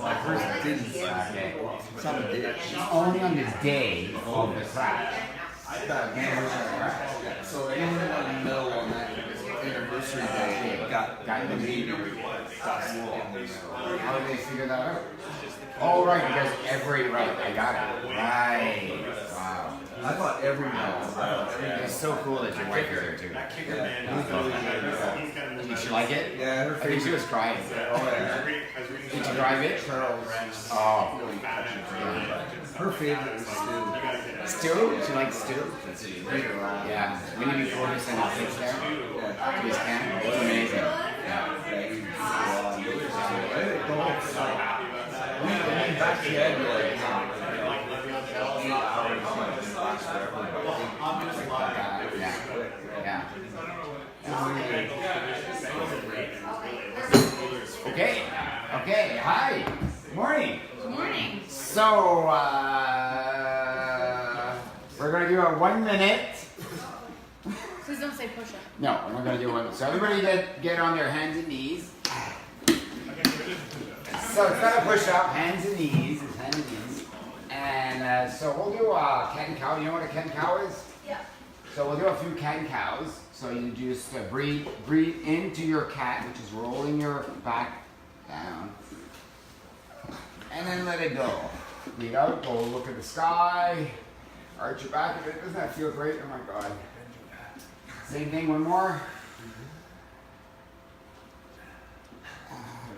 My first didn't. Okay. Some did. Only on the day of the crash. That anniversary crash. So anyone in the middle on that anniversary day got the meter dust in there. How did they figure that out? Oh, right, because right, I got it. Right. Wow. I thought everyone. It's so cool that your wife is there too. Did she like it? Yeah, her I think she was crying. Oh yeah. Did you drive it? Charles. Oh. Her favorite was stew. Stew? She likes stew? Yeah. We need to order some outfits there. Please can. It's amazing. Yeah. Back then, like, 8 hours Yeah. Yeah. Okay. Okay. Hi. Morning. Good morning. So, we're going to do a 1 minute. Please don't say push up. No, we're not going to do one. So everybody get on their hands and knees. So it's not a push up, hands and knees. It's hands and knees. And so we'll do a cat and cow. You know what a cat and cow is? Yeah. So we'll do a few cat and cows. So you just breathe into your cat, which is rolling your back down. And then let it go. Breathe out, go look at the sky. Arch your back a bit. Doesn't that feel great? Oh my God. Same thing, one more.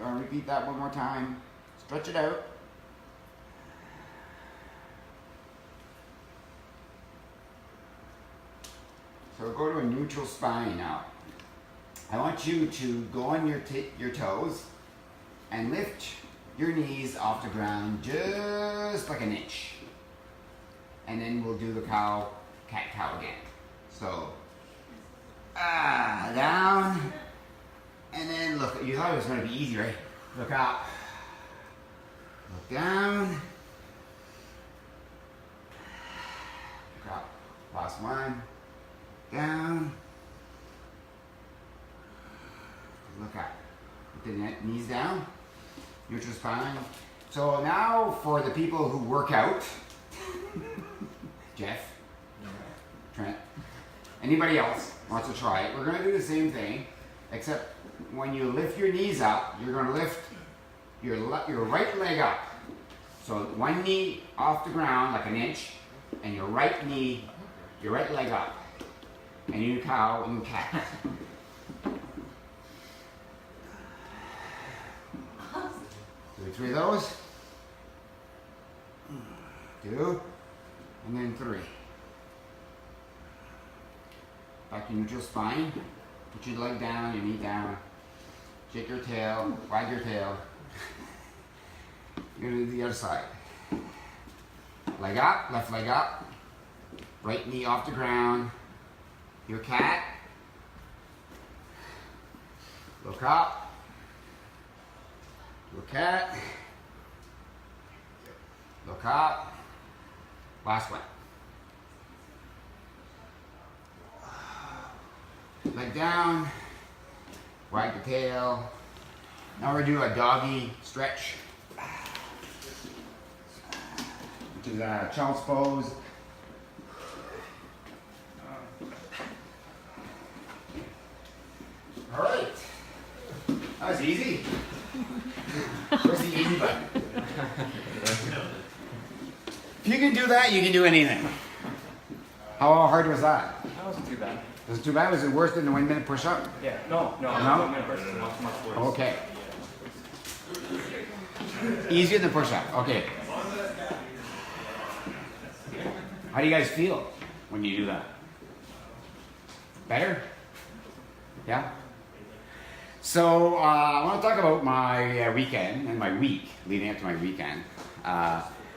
I'll repeat that one more time. Stretch it out. So go to a neutral spine now. I want you to go on your toes and lift your knees off the ground just like an inch. And then we'll do the cat-cow again. So, down. And then look, you thought it was going to be easy, right? Look up. Look down. Look up. Last one. Down. Look up. Put the knees down. Neutral spine. So now for the people who work out. Jeff. Trent. Anybody else wants to try it? We're going to do the same thing, except when you lift your knees up, you're going to lift your right leg up. So one knee off the ground like an inch, and your right leg up. And you cow and cat. 2, 3 of those. 2, and then 3. Back to neutral spine. Put your leg down, your knee down. Shake your tail, wag your tail. You're gonna do the other side. Leg up, left leg up. Right knee off the ground. Your cat. Look up. Your cat. Look up. Last one. Leg down, wag the tail. Now we're doing a doggy stretch, which is a child's pose. All right, that was easy. Where's the easy button? If you can do that, you can do anything. How hard was that? That wasn't too bad. Was it too bad? Was it worse than the 1 minute push up? Yeah, no? 1 minute versus much worse. Okay. Easier than push up. Okay. How do you guys feel when you do that? Better? Yeah? So, I want to talk about my weekend and my week leading up to my weekend.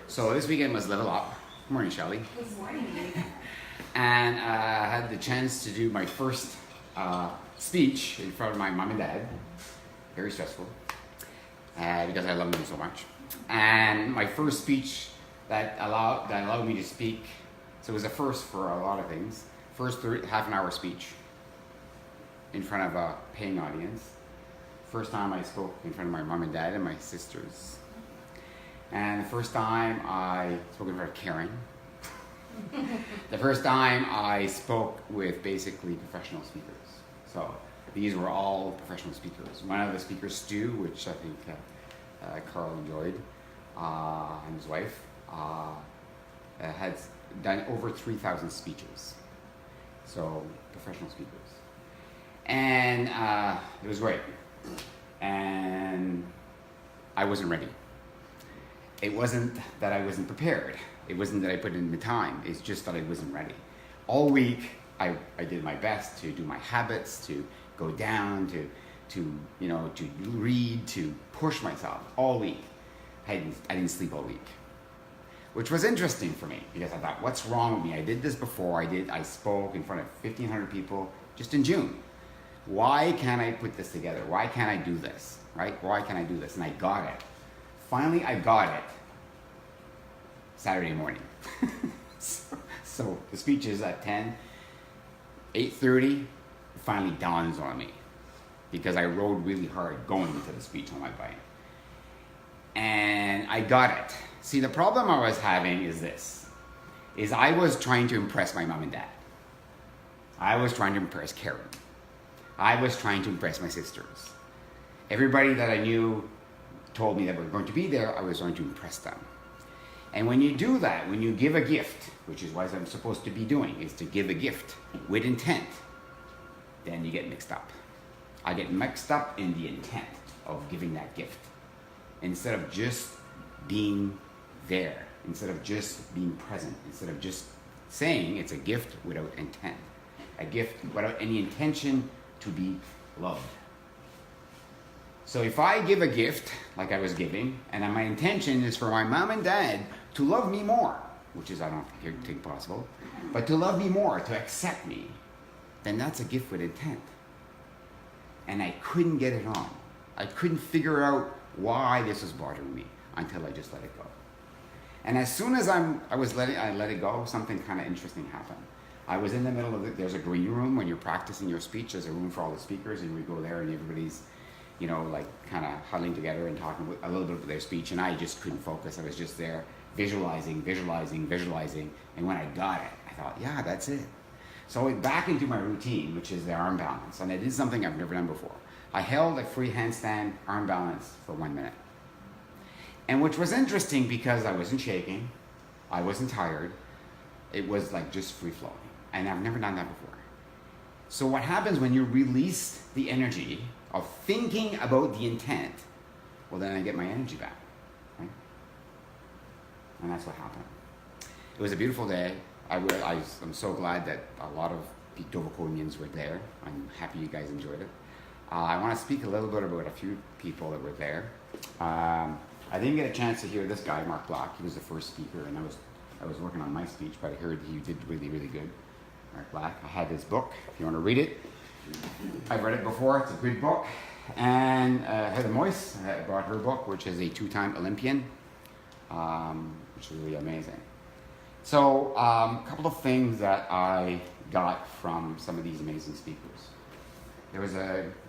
So, this weekend was Level Up. Good morning, Shelly. Good morning. And I had the chance to do my first speech in front of my mom and dad. Very stressful because I love them so much. And my first speech that allowed me to speak. So it was a first for a lot of things. First half an hour speech in front of a paying audience. First time I spoke in front of my mom and dad and my sisters. And the first time I spoke in front of Karen. The first time I spoke with basically professional speakers. So these were all professional speakers. One of the speakers, Stu, which I think Carl enjoyed, and his wife, had done over 3,000 speeches. So professional speakers. And it was great. And I wasn't ready. It wasn't that I wasn't prepared. It wasn't that I put in the time. It's just that I wasn't ready. All week, I did my best to do my habits, to go down, to read, to push myself all week. I didn't sleep all week, which was interesting for me because I thought, what's wrong with me? I did this before. I spoke in front of 1,500 people just in June. Why can't I put this together? Why can't I do this? Right? Why can't I do this? And I got it. Finally, I got it. Saturday morning. so the speech is at 10. 8:30, it finally dawns on me because I rode really hard going into the speech on my bike. And I got it. See, the problem I was having is this, is I was trying to impress my mom and dad. I was trying to impress Karen. I was trying to impress my sisters. Everybody that I knew told me that we're going to be there, I was going to impress them. And when you do that, when you give a gift, which is what I'm supposed to be doing, is to give a gift with intent, then you get mixed up. I get mixed up in the intent of giving that gift. Instead of just being there, instead of just being present, instead of just saying it's a gift without intent, a gift without any intention to be loved. So if I give a gift, like I was giving, and my intention is for my mom and dad to love me more, which is I don't think possible, but to love me more, to accept me, then that's a gift with intent. And I couldn't get it on. I couldn't figure out why this was bothering me until I just let it go. And as soon as I let it go, something kind of interesting happened. I was in the middle of there's a green room when you're practicing your speech. There's a room for all the speakers, and we go there, and everybody's, like kind of huddling together and talking a little bit of their speech, and I just couldn't focus. I was just there visualizing, and when I got it, I thought, yeah, that's it. So I went back into my routine, which is the arm balance, and I did something I've never done before. I held a free handstand arm balance for 1 minute. And which was interesting because I wasn't shaking, I wasn't tired, it was like just free flowing. And I've never done that before. So what happens when you release the energy of thinking about the intent, well, then I get my energy back, right? And that's what happened. It was a beautiful day. I'm so glad that a lot of Doviconians were there. I'm happy you guys enjoyed it. I want to speak a little bit about a few people that were there. I didn't get a chance to hear this guy, Mark Black. He was the first speaker, and I was working on my speech, but I heard he did really, really good. Mark Black. I had his book, if you want to read it. I've read it before, it's a good book. And Heather Moyse brought her book, which is a 2-time Olympian, which is really amazing. So, a couple of things that I got from some of these amazing speakers. There was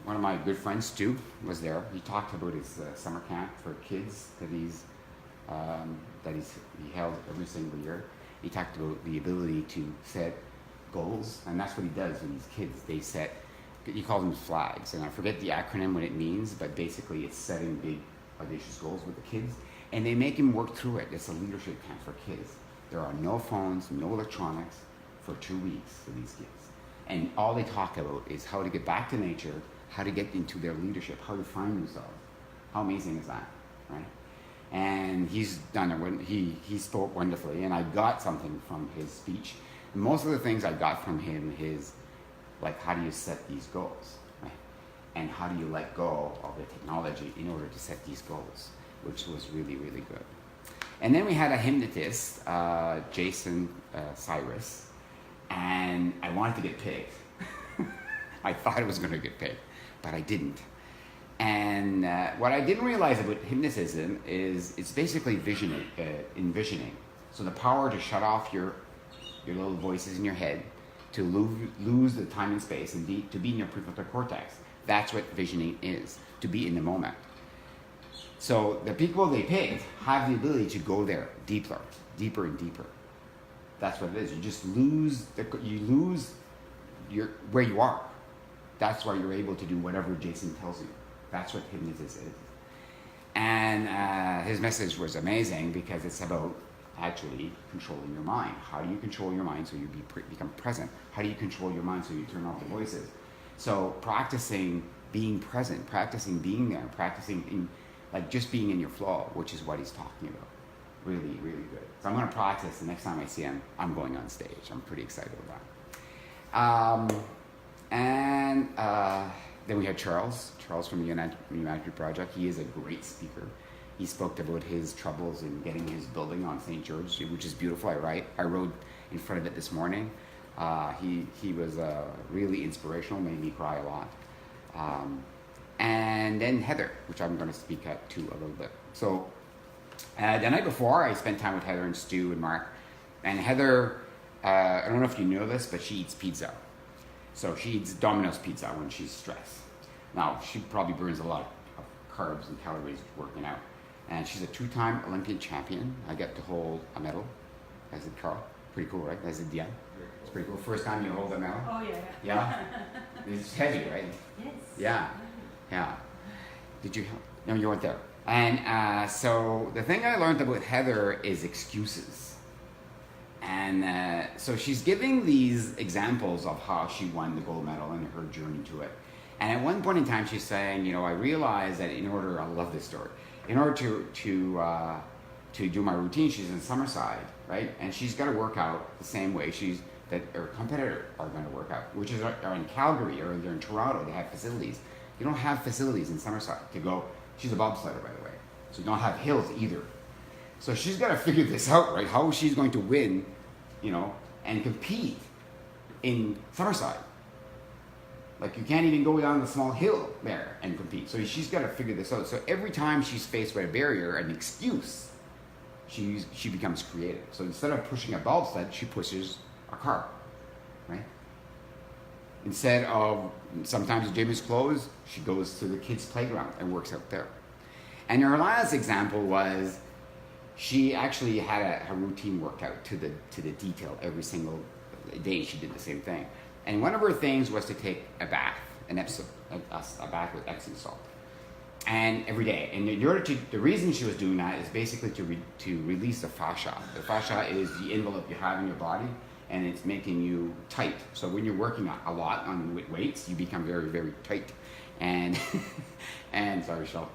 one of my good friends, Stu, was there. He talked about his summer camp for kids that he held every single year. He talked about the ability to set goals, and that's what he does with these kids. They set, he calls them flags, and I forget the acronym what it means, but basically it's setting big, audacious goals with the kids, and they make him work through it. It's a leadership camp for kids. There are no phones, no electronics for 2 weeks for these kids. And all they talk about is how to get back to nature, how to get into their leadership, how to find themselves. How amazing is that, right? And he's done it. He spoke wonderfully, and I got something from his speech. And most of the things I got from him is like, how do you set these goals, right? And how do you let go of the technology in order to set these goals, which was really, really good. And then we had a hypnotist, Jason Cyrus, and I wanted to get picked. I thought I was going to get picked, but I didn't. And what I didn't realize about hypnotism is it's basically envisioning. So the power to shut off your little voices in your head, to lose the time and space, and to be in your prefrontal cortex. That's what visioning is, to be in the moment. So the people they picked have the ability to go there deeper and deeper. That's what it is. You just lose your where you are. That's why you're able to do whatever Jason tells you. That's what hypnosis is. And his message was amazing because it's about actually controlling your mind. How do you control your mind so you become present? How do you control your mind so you turn off the voices? So practicing being present, practicing being there, practicing just being in your flow, which is what he's talking about. Really, really good. So I'm going to practice. The next time I see him, I'm going on stage. I'm pretty excited about that. Then we had Charles from the United Project. He is a great speaker. He spoke about his troubles in getting his building on St. George, which is beautiful. I rode in front of it this morning. He was really inspirational, made me cry a lot. And then Heather, which I'm going to speak at too a little bit. So the night before, I spent time with Heather and Stu and Mark. And Heather, I don't know if you know this, but she eats pizza. So she eats Domino's pizza when she's stressed. Now, she probably burns a lot of carbs and calories working out. And she's a 2-time Olympian champion. I get to hold a medal, as did Carl. Pretty cool, right? As did Diane. It's pretty cool. First time you hold a medal. Oh, yeah. Yeah? It's heavy, right? Yes. Yeah. Did you? No, you weren't there. And so the thing I learned about Heather is excuses. And so she's giving these examples of how she won the gold medal and her journey to it. And at one point in time, she's saying, I realized that I love this story. In order to do my routine, she's in Summerside, right? And she's got to work out the same way that her competitor are going to work out, which is are in Calgary or they're in Toronto. They have facilities. You don't have facilities in Summerside to go. She's a bobsledder, by the way, so you don't have hills either. So she's got to figure this out, right? How she's going to win, and compete in Summerside. Like you can't even go down the small hill there and compete. So she's got to figure this out. So every time she's faced with a barrier, an excuse, she becomes creative. So instead of pushing a bobsled, she pushes a car, right? Instead of sometimes the gym is closed, she goes to the kids' playground and works out there. And her last example was she actually had her routine worked out to the detail every single day. She did the same thing. And one of her things was to take a bath, a bath with Epsom salt, and every day. And the reason she was doing that is basically to release the fascia. The fascia is the envelope you have in your body, and it's making you tight. So when you're working a lot on weights, you become very, very tight. And sorry, Shel.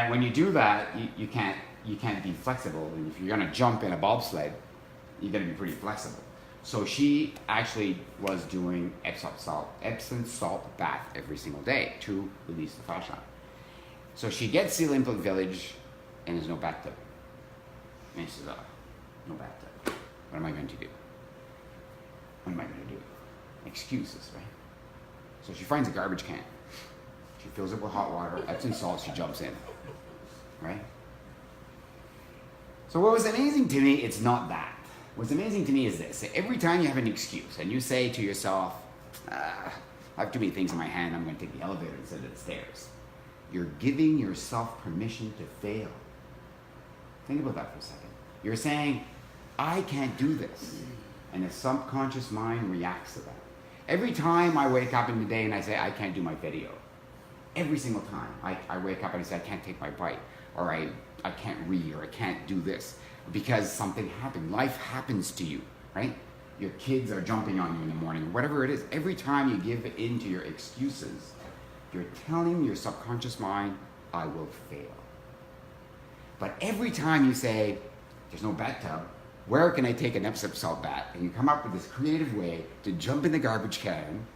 When you do that, you can't be flexible. And if you're gonna jump in a bobsled, you got to be pretty flexible. So she actually was doing Epsom salt bath every single day to release the fascia. So she gets to Olympic Village and there's no bathtub. And she says, no bathtub. What am I going to do? What am I going to do? Excuses, right? So she finds a garbage can. She fills it with hot water, Epsom salt, she jumps in, right? So what was amazing to me, it's not that. What's amazing to me is this. Every time you have an excuse and you say to yourself, I have too many things in my hand, I'm going to take the elevator instead of the stairs. You're giving yourself permission to fail. Think about that for a second. You're saying, I can't do this. And the subconscious mind reacts to that. Every time I wake up in the day and I say, I can't do my video. Every single time I wake up and I say, I can't take my bite. Or I can't read, or I can't do this. Because something happened. Life happens to you, right? Your kids are jumping on you in the morning, whatever it is. Every time you give in to your excuses, you're telling your subconscious mind, I will fail. But every time you say, there's no bathtub, where can I take an Epsom salt bath? And you come up with this creative way to jump in the garbage can,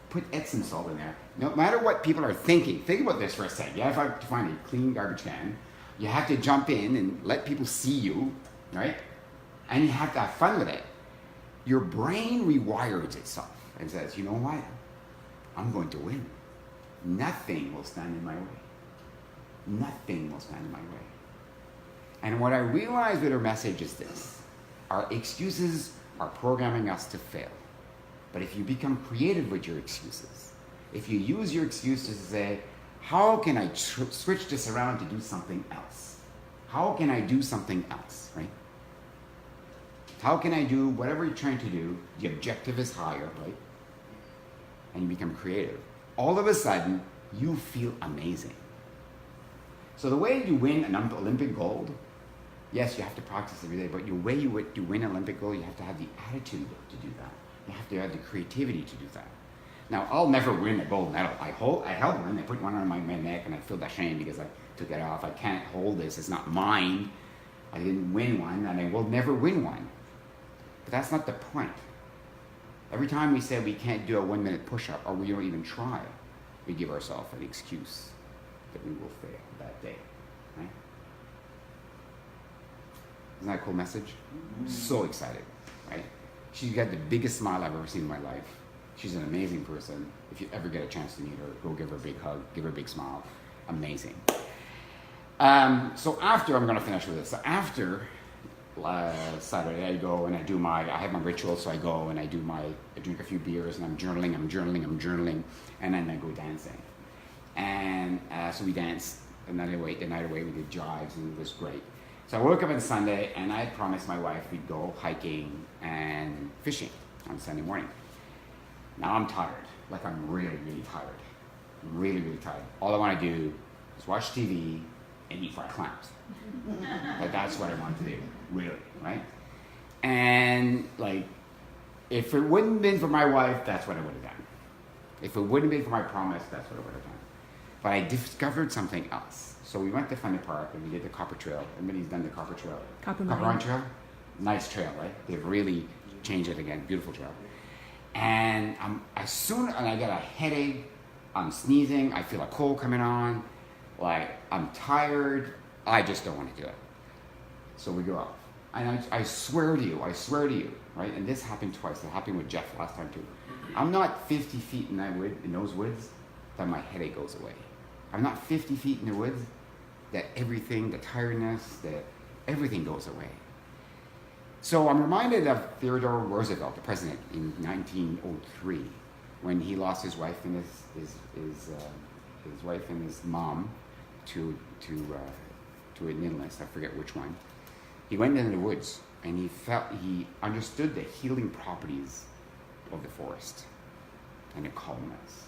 put Epsom salt in there. No matter what people are thinking, think about this for a second. You have to find a clean garbage can. You have to jump in and let people see you, right? And you have to have fun with it. Your brain rewires itself and says, you know what? I'm going to win. Nothing will stand in my way. Nothing will stand in my way. And what I realized with her message is this. Our excuses are programming us to fail. But if you become creative with your excuses, if you use your excuses to say, how can I switch this around to do something else? How can I do something else, right? How can I do whatever you're trying to do? The objective is higher, right? And you become creative. All of a sudden, you feel amazing. So the way you win an Olympic gold, yes, you have to practice every day, but the way you win an Olympic gold, you have to have the attitude to do that. You have to have the creativity to do that. Now, I'll never win a gold medal. I held one, I put one on my neck, and I feel ashamed because I took it off. I can't hold this, it's not mine. I didn't win one, and I will never win one. But that's not the point. Every time we say we can't do a 1-minute push-up, or we don't even try, we give ourselves an excuse that we will fail that day, right? Isn't that a cool message? So excited, right? She's got the biggest smile I've ever seen in my life. She's an amazing person. If you ever get a chance to meet her, go give her a big hug, give her a big smile. Amazing. So after, I'm gonna finish with this. So after Saturday, I go and I have my ritual, so I go and I drink a few beers and I'm journaling, and then I go dancing. And so we danced the night away, we did jives, and it was great. So I woke up on Sunday and I promised my wife we'd go hiking and fishing on Sunday morning. Now I'm tired, like I'm really, really tired. I'm really, really tired. All I want to do is watch TV and eat fried clams. Like that's what I want to do, really, right? And like, if it wouldn't have been for my wife, that's what I would have done. If it wouldn't have been for my promise, that's what I would have done. But I discovered something else. So we went to Funny Park and we did the Copper Trail. Everybody's done the Copper Trail. Copper Run Trail? Nice trail, right? They've really changed it again. Beautiful trail. And I get a headache, I'm sneezing, I feel a cold coming on, like I'm tired, I just don't want to do it. So we go out. And I swear to you, right? And this happened twice. It happened with Jeff last time too. I'm not 50 feet in those woods that my headache goes away. I'm not 50 feet in the woods that everything, the tiredness, everything goes away. So I'm reminded of Theodore Roosevelt, the president, in 1903, when he lost his wife and his wife and his mom to an illness. I forget which one. He went into the woods and he understood the healing properties of the forest and the calmness.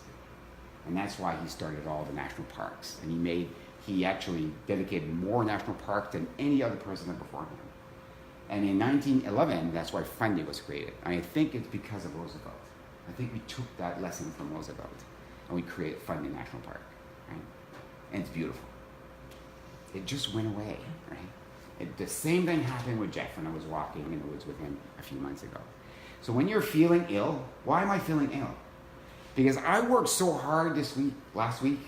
And that's why he started all the national parks. And he actually dedicated more national parks than any other president before him. And in 1911, that's why Fundy was created. I think it's because of Roosevelt. I think we took that lesson from Roosevelt and we created Fundy National Park, right? And it's beautiful. It just went away, right? The same thing happened with Jeff when I was walking in the woods with him a few months ago. So when you're feeling ill, why am I feeling ill? Because I worked so hard last week,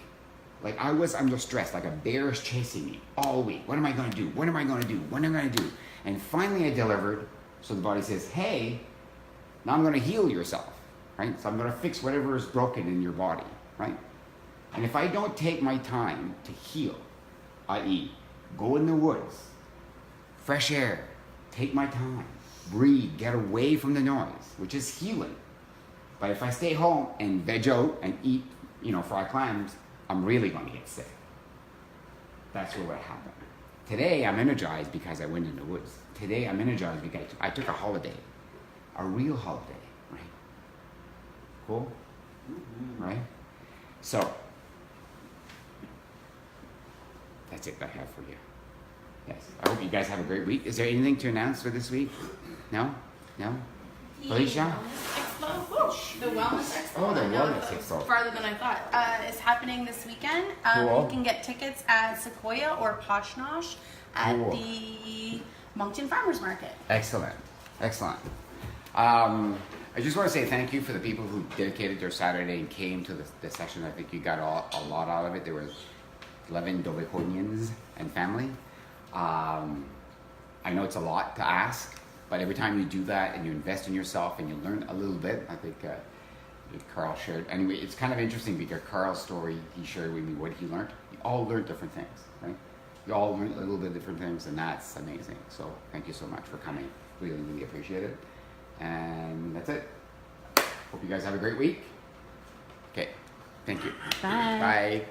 like I was under stress, like a bear is chasing me all week. What am I gonna do? What am I gonna do? What am I gonna do? And finally I delivered, so the body says, hey, now I'm gonna heal yourself, right? So I'm gonna fix whatever is broken in your body, right? And if I don't take my time to heal, i.e., go in the woods, fresh air, take my time, breathe, get away from the noise, which is healing. But if I stay home and veg out and eat, fried clams, I'm really going to get sick. That's what happened. Today, I'm energized because I went in the woods. Today, I'm energized because I took a holiday, a real holiday, right? Cool? Mm-hmm. Right? So, that's it I have for you. Yes. I hope you guys have a great week. Is there anything to announce for this week? No? Felicia? The Wellness Expo. Oh, the I know Wellness it's Expo. farther than I thought. It's happening this weekend. Cool. You can get tickets at Sequoia or Poshnosh at Cool. the Moncton Farmers Market. Excellent. I just want to say thank you for the people who dedicated their Saturday and came to the session. I think you got a lot out of it. There was 11 Doviconians and family. I know it's a lot to ask, but every time you do that and you invest in yourself and you learn a little bit, I think Carl shared. Anyway, it's kind of interesting because Carl's story, he shared with me what he learned. You all learned different things, right? You all learned a little bit different things, and that's amazing. So thank you so much for coming. Really, really appreciate it. And that's it. Hope you guys have a great week. Okay, thank you. Bye. Bye.